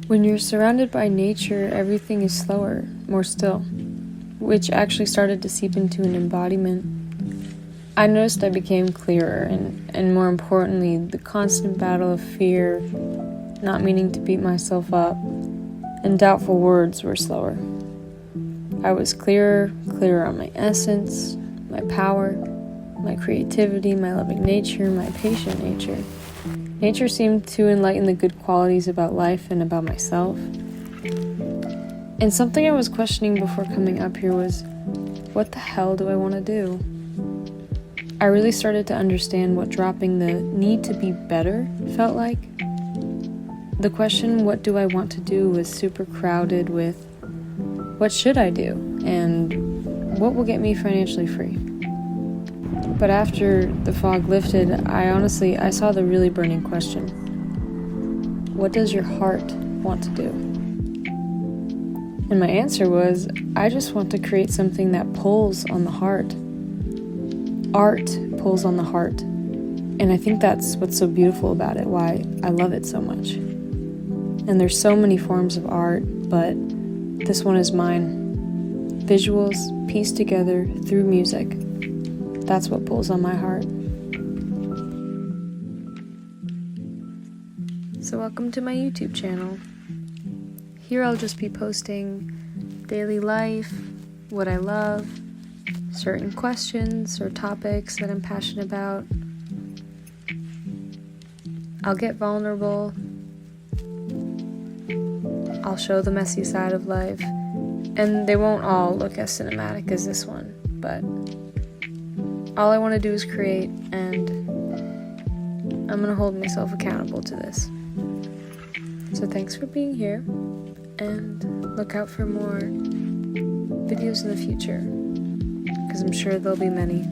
When you're surrounded by nature, everything is slower, more still, which actually started to seep into an embodiment. I noticed I became clearer, and more importantly, the constant battle of fear, not meaning to beat myself up, and doubtful words were slower. I was clearer on my essence, my power, my creativity, my loving nature, my patient nature. Nature seemed to enlighten the good qualities about life and about myself. And something I was questioning before coming up here was, what the hell do I want to do? I really started to understand what dropping the need to be better felt like. The question, what do I want to do, was super crowded with, what should I do? And what will get me financially free? But after the fog lifted, I saw the really burning question. What does your heart want to do? And my answer was, I just want to create something that pulls on the heart. Art pulls on the heart. And I think that's what's so beautiful about it, why I love it so much. And there's so many forms of art, but this one is mine. Visuals pieced together through music. That's what pulls on my heart. So welcome to my YouTube channel. Here I'll just be posting daily life, what I love, certain questions or topics that I'm passionate about. I'll get vulnerable. I'll show the messy side of life. And they won't all look as cinematic as this one, but all I want to do is create, and I'm going to hold myself accountable to this. So thanks for being here, and look out for more videos in the future, because I'm sure there'll be many.